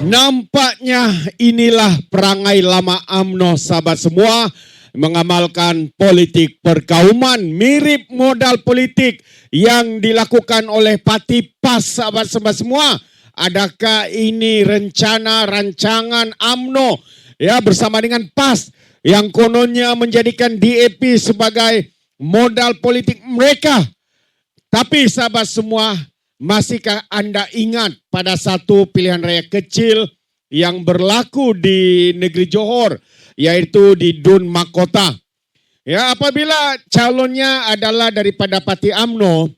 Nampaknya inilah perangai lama UMNO, sahabat semua, mengamalkan politik perkauman mirip modal politik yang dilakukan oleh parti PAS, sahabat semua. Adakah ini rancangan UMNO ya bersama dengan PAS yang kononnya menjadikan DAP sebagai modal politik mereka? Tapi sahabat semua, masihkah Anda ingat pada satu pilihan raya kecil yang berlaku di negeri Johor, yaitu di Dun Makota? Ya, apabila calonnya adalah daripada parti UMNO,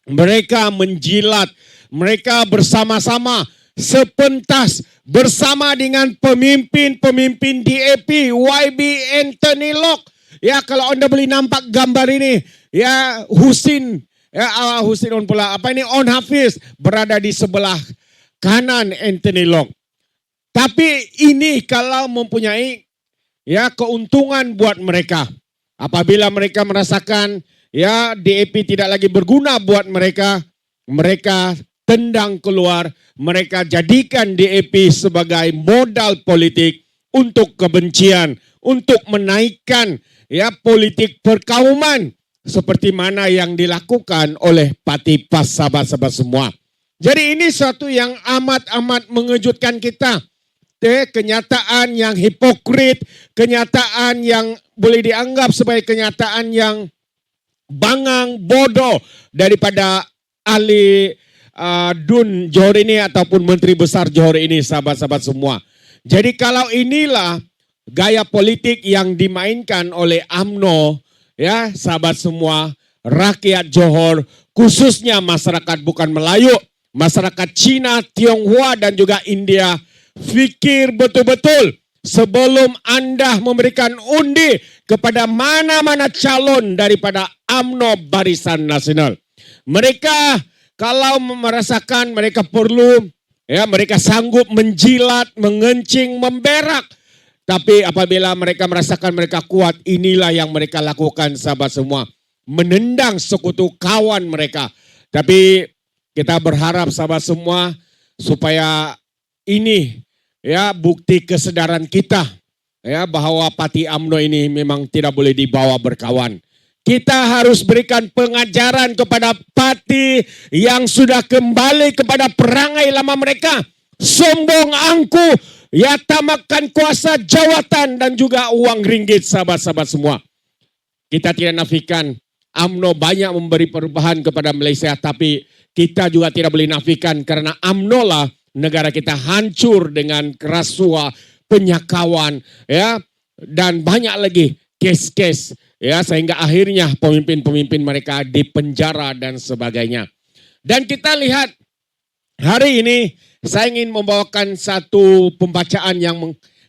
mereka menjilat, mereka bersama-sama sepentas bersama dengan pemimpin-pemimpin DAP, YB Anthony Lok. Ya, kalau Anda boleh nampak gambar ini, ya Husin On Hafiz berada di sebelah kanan Anthony Lok. Tapi ini kalau mempunyai ya keuntungan buat mereka. Apabila mereka merasakan ya DAP tidak lagi berguna buat mereka, mereka tendang keluar, mereka jadikan DAP sebagai modal politik untuk kebencian, untuk menaikkan ya politik perkauman seperti mana yang dilakukan oleh parti PAS, sahabat-sahabat semua. Jadi ini suatu yang amat-amat mengejutkan kita. Kenyataan yang hipokrit, kenyataan yang boleh dianggap sebagai kenyataan yang bangang, bodoh daripada ahli Dun Johor ini ataupun Menteri Besar Johor ini, sahabat-sahabat semua. Jadi kalau inilah gaya politik yang dimainkan oleh UMNO, ya sahabat semua, rakyat Johor, khususnya masyarakat bukan Melayu, masyarakat Cina, Tionghoa dan juga India, fikir betul-betul sebelum Anda memberikan undi kepada mana-mana calon daripada UMNO Barisan Nasional. Mereka kalau merasakan mereka perlu, ya mereka sanggup menjilat, mengencing, memberak. Tapi apabila mereka merasakan mereka kuat, inilah yang mereka lakukan, sahabat semua. Menendang sekutu kawan mereka. Tapi kita berharap, sahabat semua, supaya ini ya bukti kesedaran kita ya bahwa parti UMNO ini memang tidak boleh dibawa berkawan. Kita harus berikan pengajaran kepada parti yang sudah kembali kepada perangai lama mereka. Sombong angkuh, ya tamakkan kuasa jawatan dan juga uang ringgit, sahabat-sahabat semua. Kita tidak nafikan UMNO banyak memberi perubahan kepada Malaysia, tapi kita juga tidak boleh nafikan karena UMNO lah negara kita hancur dengan kerasuah, penyakawan, ya dan banyak lagi kes-kes, ya sehingga akhirnya pemimpin-pemimpin mereka dipenjara dan sebagainya. Dan kita lihat hari ini saya ingin membawakan satu pembacaan yang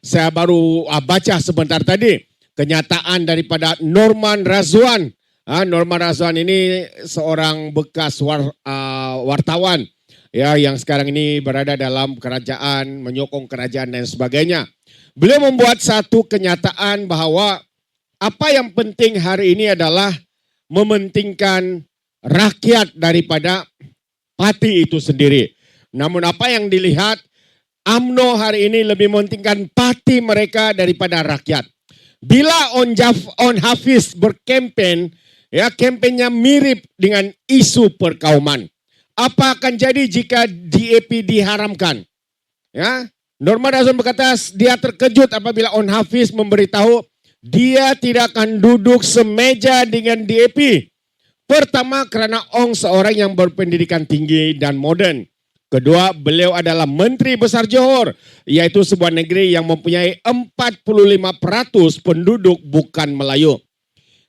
saya baru baca sebentar tadi. Kenyataan daripada Norman Razwan. Norman Razwan ini seorang bekas wartawan ya yang sekarang ini berada dalam kerajaan, menyokong kerajaan dan sebagainya. Beliau membuat satu kenyataan bahwa apa yang penting hari ini adalah mementingkan rakyat daripada parti itu sendiri. Namun apa yang dilihat, UMNO hari ini lebih mementingkan parti mereka daripada rakyat. Bila On Hafiz berkempen, ya kempennya mirip dengan isu perkauman. Apa akan jadi jika DAP diharamkan? Ya, Norman Razwan berkata dia terkejut apabila On Hafiz memberitahu dia tidak akan duduk semeja dengan DAP. Pertama karena Ong seorang yang berpendidikan tinggi dan moden. Kedua, beliau adalah Menteri Besar Johor, yaitu sebuah negeri yang mempunyai 45% penduduk bukan Melayu.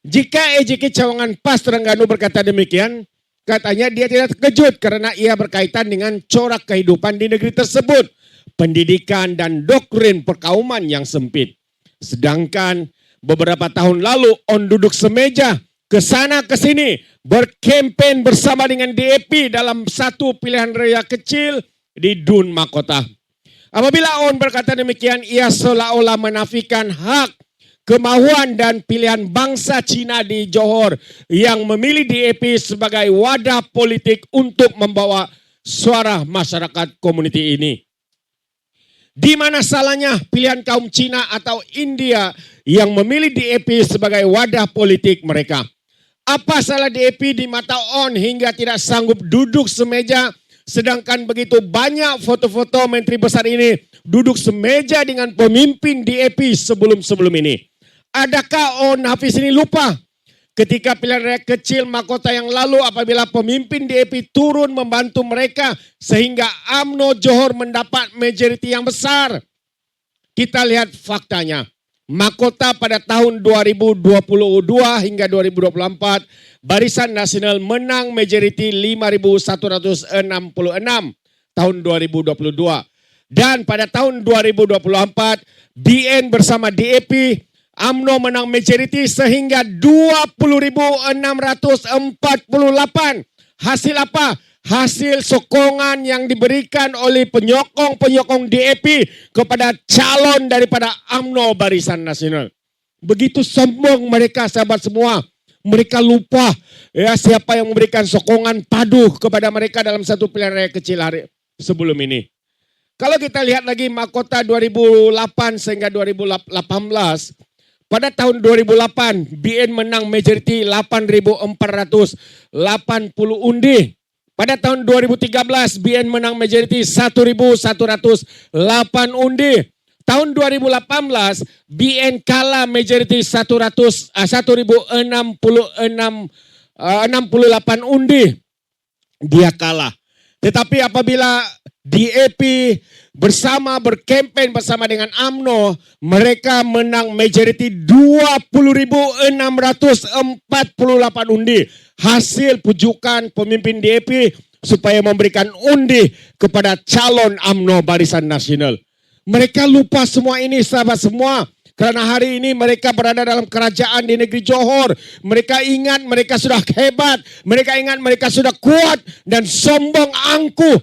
Jika EJK Cawangan PAS Terengganu berkata demikian, katanya dia tidak terkejut karena ia berkaitan dengan corak kehidupan di negeri tersebut, pendidikan dan doktrin perkauman yang sempit. Sedangkan beberapa tahun lalu On duduk semeja, ke sana ke sini, berkempen bersama dengan DAP dalam satu pilihan raya kecil di Dun Makota. Apabila On berkata demikian, ia seolah-olah menafikan hak, kemauan dan pilihan bangsa Cina di Johor yang memilih DAP sebagai wadah politik untuk membawa suara masyarakat komuniti ini. Di mana salahnya pilihan kaum Cina atau India yang memilih DAP sebagai wadah politik mereka? Apa salah DAP di mata ON hingga tidak sanggup duduk semeja, sedangkan begitu banyak foto-foto menteri besar ini duduk semeja dengan pemimpin DAP sebelum-sebelum ini? Adakah ON Hafiz ini lupa ketika pilihan rakyat kecil mahkota yang lalu apabila pemimpin DAP turun membantu mereka sehingga UMNO Johor mendapat majoriti yang besar? Kita lihat faktanya. Mahkota pada tahun 2022 hingga 2024, Barisan Nasional menang majoriti 5.166 tahun 2022. Dan pada tahun 2024, BN bersama DAP, UMNO menang majoriti sehingga 20.648. Hasil apa? Hasil sokongan yang diberikan oleh penyokong-penyokong DAP kepada calon daripada UMNO Barisan Nasional. Begitu sombong mereka, sahabat semua. Mereka lupa ya siapa yang memberikan sokongan padu kepada mereka dalam satu pilihan raya kecil hari sebelum ini. Kalau kita lihat lagi mahkota 2008 sehingga 2018, pada tahun 2008 BN menang majoriti 8.480 undi. Pada tahun 2013 BN menang majoriti 1.108 undi. Tahun 2018 BN kalah majoriti 1.068 undi. Dia kalah. Tetapi apabila DAP berkempen bersama dengan UMNO, mereka menang majoriti 20.648 undi. Hasil pujukan pemimpin DAP supaya memberikan undi kepada calon UMNO Barisan Nasional. Mereka lupa semua ini, sahabat semua. Karena hari ini mereka berada dalam kerajaan di negeri Johor. Mereka ingat mereka sudah hebat. Mereka ingat mereka sudah kuat dan sombong angkuh.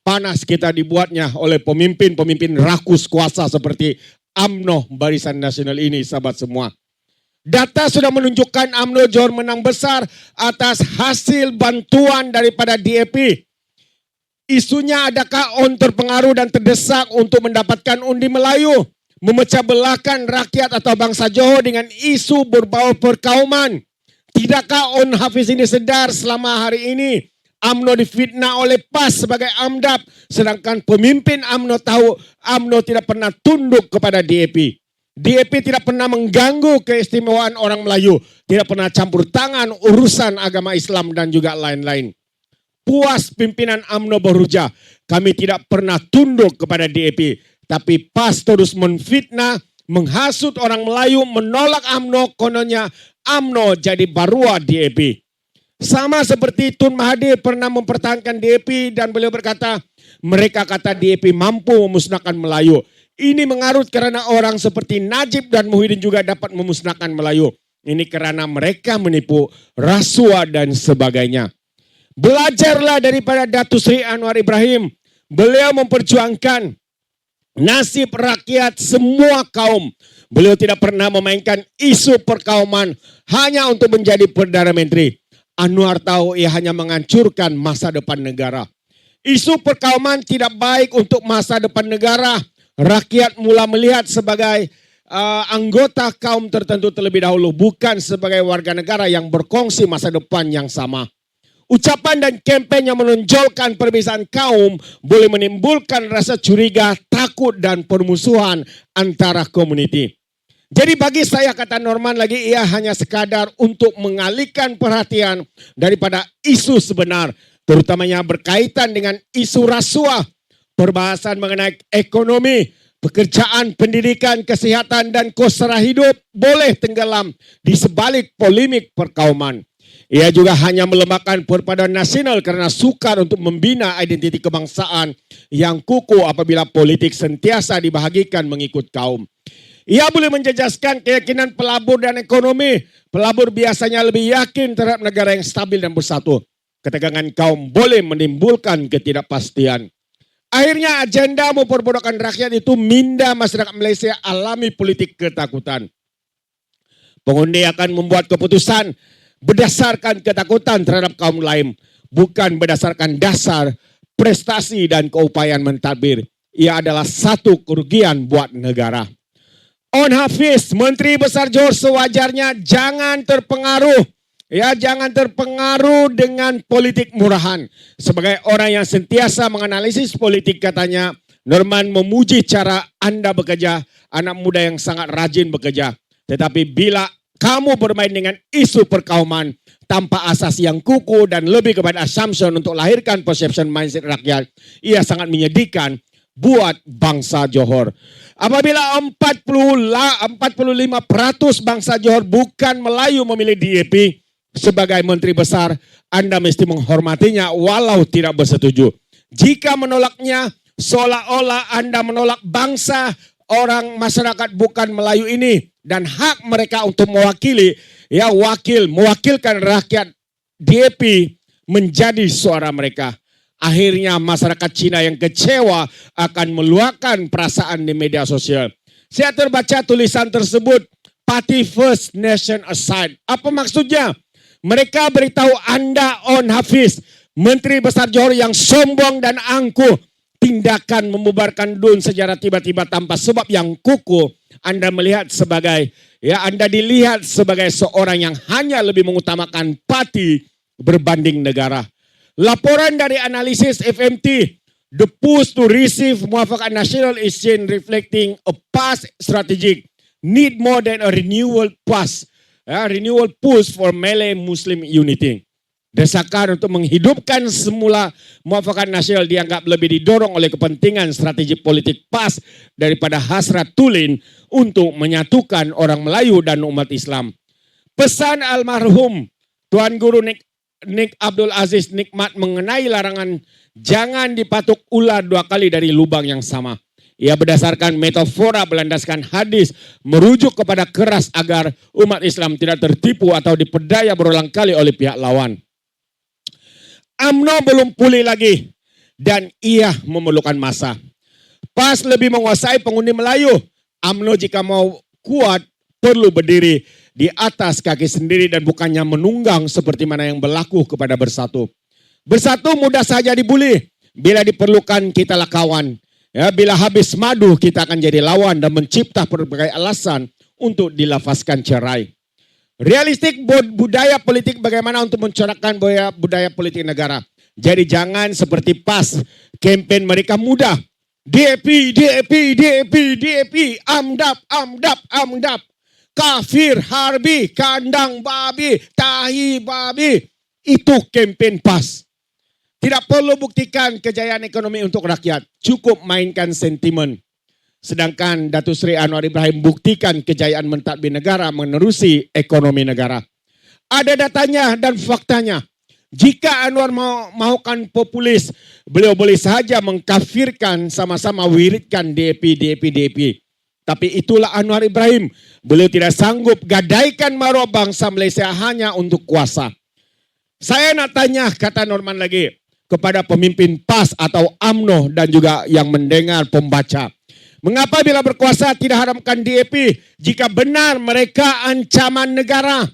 Panas kita dibuatnya oleh pemimpin-pemimpin rakus kuasa seperti UMNO Barisan Nasional ini, sahabat semua. Data sudah menunjukkan UMNO Johor menang besar atas hasil bantuan daripada DAP. Isunya adakah ON terpengaruh dan terdesak untuk mendapatkan undi Melayu? Memecah belahkan rakyat atau bangsa Johor dengan isu berbau perkauman. Tidakkah ON Hafiz ini sedar selama hari ini UMNO difitnah oleh PAS sebagai AMDAP, sedangkan pemimpin UMNO tahu UMNO tidak pernah tunduk kepada DAP. DAP tidak pernah mengganggu keistimewaan orang Melayu, tidak pernah campur tangan urusan agama Islam dan juga lain-lain. Puas pimpinan UMNO berujar, kami tidak pernah tunduk kepada DAP, tapi PAS terus menfitnah, menghasut orang Melayu, menolak UMNO, kononnya UMNO jadi barua DAP. Sama seperti Tun Mahathir pernah mempertahankan DAP dan beliau berkata, mereka kata DAP mampu memusnahkan Melayu. Ini mengarut karena orang seperti Najib dan Muhyiddin juga dapat memusnahkan Melayu. Ini karena mereka menipu, rasuah dan sebagainya. Belajarlah daripada Datuk Seri Anwar Ibrahim. Beliau memperjuangkan nasib rakyat semua kaum. Beliau tidak pernah memainkan isu perkauman hanya untuk menjadi Perdana Menteri. Anwar tahu ia hanya menghancurkan masa depan negara. Isu perkauman tidak baik untuk masa depan negara. Rakyat mula melihat sebagai anggota kaum tertentu terlebih dahulu, bukan sebagai warga negara yang berkongsi masa depan yang sama. Ucapan dan kempen yang menonjolkan perbezaan kaum boleh menimbulkan rasa curiga, takut dan permusuhan antara komuniti. Jadi bagi saya, kata Norman lagi, ia hanya sekadar untuk mengalihkan perhatian daripada isu sebenar, terutamanya berkaitan dengan isu rasuah, perbahasan mengenai ekonomi, pekerjaan, pendidikan, kesihatan dan kos sara hidup boleh tenggelam di sebalik polemik perkauman. Ia juga hanya melemahkan perpaduan nasional karena sukar untuk membina identiti kebangsaan yang kukuh apabila politik sentiasa dibahagikan mengikut kaum. Ia boleh menjejaskan keyakinan pelabur dan ekonomi. Pelabur biasanya lebih yakin terhadap negara yang stabil dan bersatu. Ketegangan kaum boleh menimbulkan ketidakpastian. Akhirnya agenda memperbudakan rakyat itu minda masyarakat Malaysia alami politik ketakutan. Pengundi akan membuat keputusan berdasarkan ketakutan terhadap kaum lain, bukan berdasarkan dasar prestasi dan keupayaan mentadbir. ia adalah satu kerugian buat negara. On Hafiz, Menteri Besar Johor sewajarnya jangan terpengaruh. Ya, jangan terpengaruh dengan politik murahan. Sebagai orang yang sentiasa menganalisis politik, katanya, Norman memuji cara Anda bekerja, anak muda yang sangat rajin bekerja. Tetapi bila kamu bermain dengan isu perkauman tanpa asas yang kukuh dan lebih kepada assumption untuk lahirkan perception mindset rakyat, ia sangat menyedihkan buat bangsa Johor. Apabila 45% bangsa Johor bukan Melayu memilih DAP sebagai menteri besar, Anda mesti menghormatinya walau tidak bersetuju. Jika menolaknya, seolah-olah Anda menolak bangsa orang masyarakat bukan Melayu ini dan hak mereka untuk mewakilkan rakyat DAP menjadi suara mereka. Akhirnya masyarakat Cina yang kecewa akan meluahkan perasaan di media sosial. Saya terbaca tulisan tersebut, Party First, Nation Aside. Apa maksudnya? Mereka beritahu Anda On Hafiz, Menteri Besar Johor yang sombong dan angkuh, tindakan membubarkan DUN secara tiba-tiba tanpa sebab yang kukuh. Anda dilihat sebagai seorang yang hanya lebih mengutamakan parti berbanding negara. Laporan dari analisis FMT, the push to receive muafakat national is seen reflecting a past strategic need more than a renewal push for Malay Muslim unity. Desakan untuk menghidupkan semula muafakat nasional dianggap lebih didorong oleh kepentingan strategi politik PAS daripada hasrat tulen untuk menyatukan orang Melayu dan umat Islam. Pesan almarhum Tuan Guru Nik Abdul Aziz Nikmat mengenai larangan jangan dipatuk ular dua kali dari lubang yang sama. Ia berdasarkan metafora berlandaskan hadis merujuk kepada keras agar umat Islam tidak tertipu atau diperdaya berulang kali oleh pihak lawan. UMNO belum pulih lagi dan ia memerlukan masa. PAS lebih menguasai pengundi Melayu. UMNO jika mau kuat perlu berdiri di atas kaki sendiri dan bukannya menunggang seperti mana yang berlaku kepada Bersatu. Bersatu mudah saja dibuli. Bila diperlukan kitalah kawan. Ya, bila habis madu kita akan jadi lawan dan mencipta berbagai alasan untuk dilafazkan cerai. Realistik budaya politik bagaimana untuk mencorakkan budaya politik negara. Jadi jangan seperti PAS, kempen mereka mudah. DAP, AMDAP. Kafir, harbi, kandang babi, tahi babi. Itu kempen PAS. Tidak perlu buktikan kejayaan ekonomi untuk rakyat. Cukup mainkan sentimen. Sedangkan Datuk Seri Anwar Ibrahim buktikan kejayaan mentadbir negara menerusi ekonomi negara. Ada datanya dan faktanya. Jika Anwar mahukan populis, beliau boleh sahaja mengkafirkan sama-sama wiridkan DAP. Tapi itulah Anwar Ibrahim. Beliau tidak sanggup gadaikan maruah bangsa Malaysia hanya untuk kuasa. Saya nak tanya, kata Norman lagi, kepada pemimpin PAS atau UMNO dan juga yang mendengar pembaca. Mengapa bila berkuasa tidak haramkan DAP jika benar mereka ancaman negara?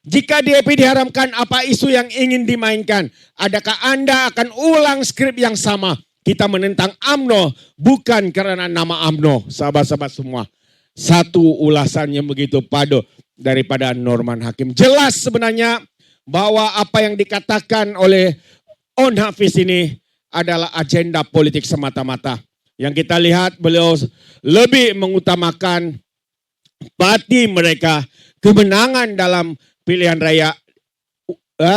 Jika DAP diharamkan, apa isu yang ingin dimainkan? Adakah Anda akan ulang skrip yang sama? Kita menentang UMNO bukan karena nama UMNO, sahabat-sahabat semua. Satu ulasan yang begitu padu daripada Norman Hakim. Jelas sebenarnya bahwa apa yang dikatakan oleh On Hafiz ini adalah agenda politik semata-mata. Yang kita lihat beliau lebih mengutamakan parti mereka, kemenangan dalam pilihan raya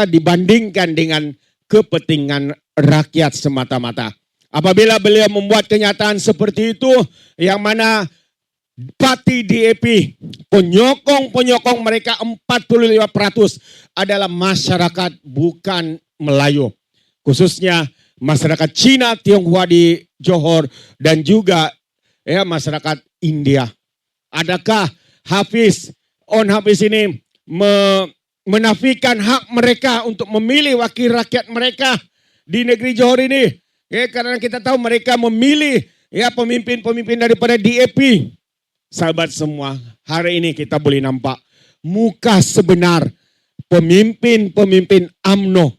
dibandingkan dengan kepentingan rakyat semata-mata. Apabila beliau membuat kenyataan seperti itu, yang mana parti DAP, penyokong mereka 45% adalah masyarakat bukan Melayu. Khususnya masyarakat Cina, Tionghoa di Johor dan juga masyarakat India. Adakah On Hafiz ini menafikan hak mereka untuk memilih wakil rakyat mereka di negeri Johor ini? Karena kita tahu mereka memilih pemimpin-pemimpin daripada DAP. Sahabat semua, hari ini kita boleh nampak muka sebenar pemimpin-pemimpin UMNO.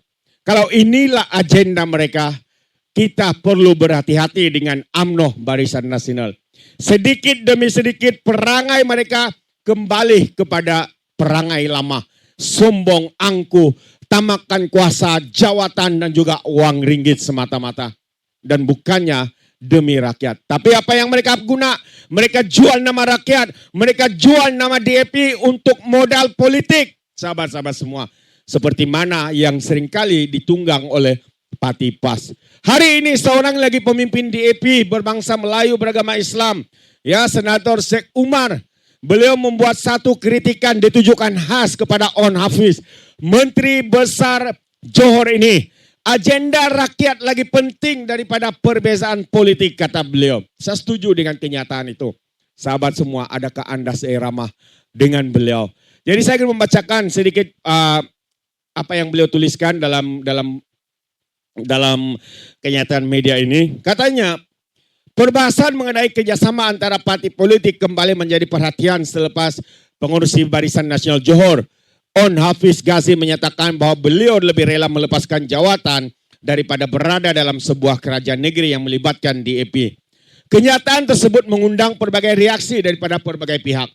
Kalau inilah agenda mereka, kita perlu berhati-hati dengan UMNO Barisan Nasional. Sedikit demi sedikit perangai mereka kembali kepada perangai lama. Sombong, angkuh, tamakan kuasa, jawatan dan juga uang ringgit semata-mata. Dan bukannya demi rakyat. Tapi apa yang mereka guna? Mereka jual nama rakyat. Mereka jual nama DAP untuk modal politik. Sahabat-sahabat semua. Seperti mana yang seringkali ditunggang oleh Parti PAS. Hari ini seorang lagi pemimpin DAP berbangsa Melayu beragama Islam. Ya, Senator Sheikh Umar. Beliau membuat satu kritikan ditujukan khas kepada On Hafiz. Menteri Besar Johor ini. Agenda rakyat lagi penting daripada perbezaan politik, kata beliau. Saya setuju dengan kenyataan itu. Sahabat semua, adakah Anda seirama dengan beliau? Jadi saya ingin membacakan sedikit apa yang beliau tuliskan dalam kenyataan media ini. Katanya, perbahasan mengenai kerjasama antara parti politik kembali menjadi perhatian selepas pengurusi Barisan Nasional Johor. On Hafiz Ghazi menyatakan bahwa beliau lebih rela melepaskan jawatan daripada berada dalam sebuah kerajaan negeri yang melibatkan DAP. Kenyataan tersebut mengundang berbagai reaksi daripada berbagai pihak.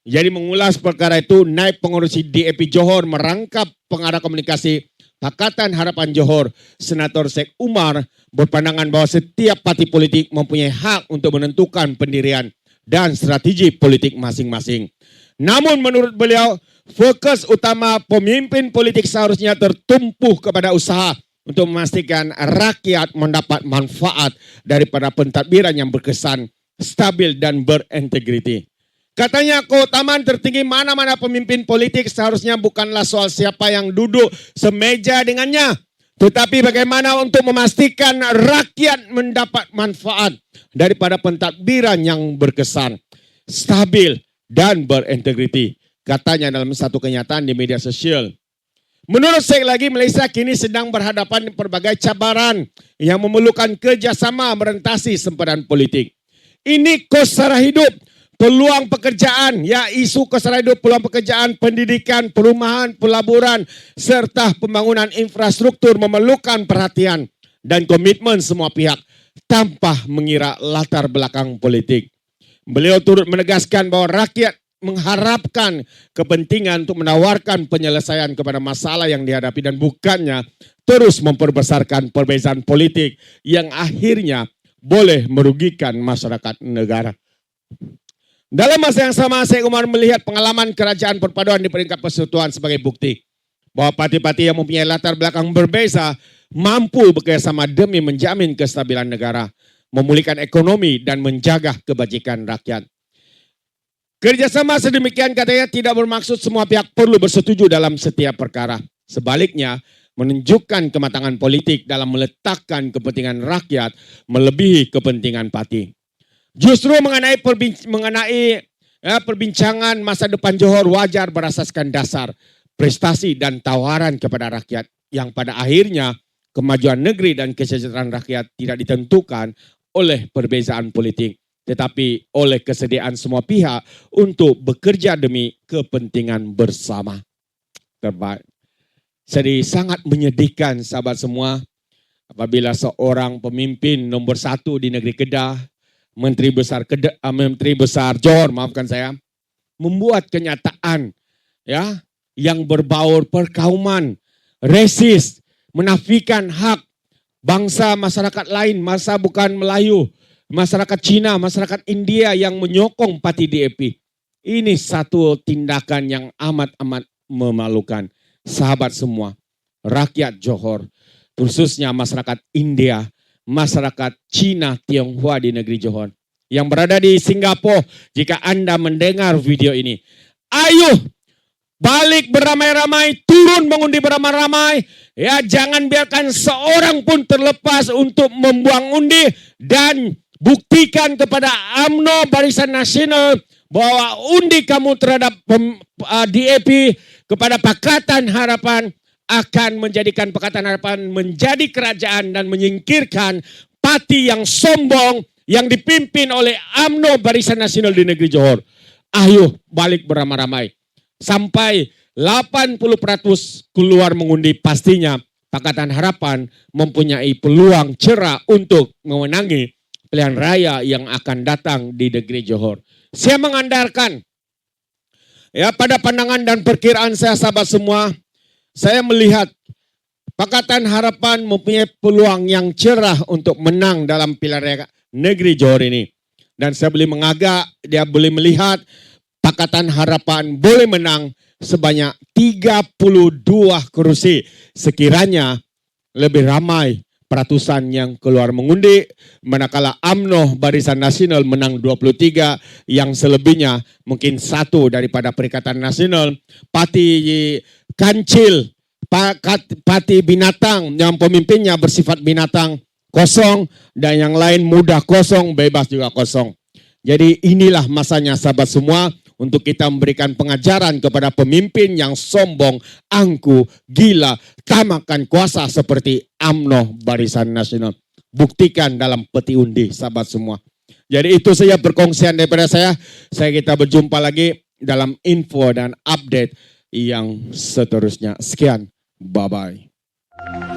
Jadi mengulas perkara itu, naib pengurusi DAP Johor merangkap pengarah komunikasi Pakatan Harapan Johor, Senator Sheikh Umar, berpandangan bahwa setiap parti politik mempunyai hak untuk menentukan pendirian dan strategi politik masing-masing. Namun menurut beliau, fokus utama pemimpin politik seharusnya tertumpu kepada usaha untuk memastikan rakyat mendapat manfaat daripada pentadbiran yang berkesan, stabil dan berintegriti. Katanya keutamaan tertinggi mana-mana pemimpin politik seharusnya bukanlah soal siapa yang duduk semeja dengannya, tetapi bagaimana untuk memastikan rakyat mendapat manfaat daripada pentadbiran yang berkesan, stabil dan berintegriti. Katanya dalam satu kenyataan di media sosial. Menurut saya lagi, Malaysia kini sedang berhadapan dengan berbagai cabaran yang memerlukan kerjasama merentasi sempadan politik. Ini kos sara hidup, peluang pekerjaan, ya isu kos sara hidup, peluang pekerjaan, pendidikan, perumahan, pelaburan, serta pembangunan infrastruktur memerlukan perhatian dan komitmen semua pihak tanpa mengira latar belakang politik. Beliau turut menegaskan bahwa rakyat mengharapkan kepentingan untuk menawarkan penyelesaian kepada masalah yang dihadapi dan bukannya terus memperbesarkan perbezaan politik yang akhirnya boleh merugikan masyarakat negara. Dalam masa yang sama, Sheikh Umar melihat pengalaman kerajaan perpaduan di peringkat persekutuan sebagai bukti bahwa parti-parti yang mempunyai latar belakang berbeza mampu bekerjasama demi menjamin kestabilan negara, memulihkan ekonomi dan menjaga kebajikan rakyat. Kerjasama sedemikian katanya tidak bermaksud semua pihak perlu bersetuju dalam setiap perkara. Sebaliknya, menunjukkan kematangan politik dalam meletakkan kepentingan rakyat melebihi kepentingan parti. Justru mengenai perbincangan masa depan Johor wajar berasaskan dasar, prestasi dan tawaran kepada rakyat yang pada akhirnya kemajuan negeri dan kesejahteraan rakyat tidak ditentukan oleh perbezaan politik, tetapi oleh kesediaan semua pihak untuk bekerja demi kepentingan bersama. Terbaik. Jadi sangat menyedihkan sahabat semua apabila seorang pemimpin nombor 1 di negeri Kedah, Menteri Besar Johor, maafkan saya, membuat kenyataan ya yang berbaur perkauman, resis, menafikan hak bangsa masyarakat lain, masa bukan Melayu, masyarakat Cina, masyarakat India yang menyokong parti DAP. Ini satu tindakan yang amat-amat memalukan. Sahabat semua, rakyat Johor, khususnya masyarakat India, masyarakat Cina, Tionghoa di negeri Johor, yang berada di Singapura, jika Anda mendengar video ini, ayo balik beramai-ramai, turun mengundi beramai-ramai, ya jangan biarkan seorang pun terlepas untuk membuang undi dan buktikan kepada UMNO Barisan Nasional bahwa undi kamu terhadap DAP kepada Pakatan Harapan akan menjadikan Pakatan Harapan menjadi kerajaan dan menyingkirkan parti yang sombong yang dipimpin oleh UMNO Barisan Nasional di negeri Johor. Ayo balik beramai-ramai. Sampai 80% keluar mengundi, pastinya Pakatan Harapan mempunyai peluang cerah untuk memenangi pilihan raya yang akan datang di negeri Johor. Saya mengandalkan, ya, pada pandangan dan perkiraan saya sahabat semua, saya melihat Pakatan Harapan mempunyai peluang yang cerah untuk menang dalam pilihan raya negeri Johor ini. Dan saya boleh mengagak, dia boleh melihat Pakatan Harapan boleh menang sebanyak 32 kursi. Sekiranya lebih ramai peratusan yang keluar mengundi, manakala UMNO Barisan Nasional menang 23, yang selebihnya mungkin satu daripada Perikatan Nasional, Parti Kancil, Parti Binatang yang pemimpinnya bersifat binatang kosong, dan yang lain mudah kosong, bebas juga kosong. Jadi inilah masanya sahabat semua untuk kita memberikan pengajaran kepada pemimpin yang sombong, angku, gila, tamakan kuasa seperti UMNO Barisan Nasional. Buktikan dalam peti undi sahabat semua. Jadi itu saja perkongsian daripada saya. Kita berjumpa lagi dalam info dan update yang seterusnya. Sekian, bye-bye.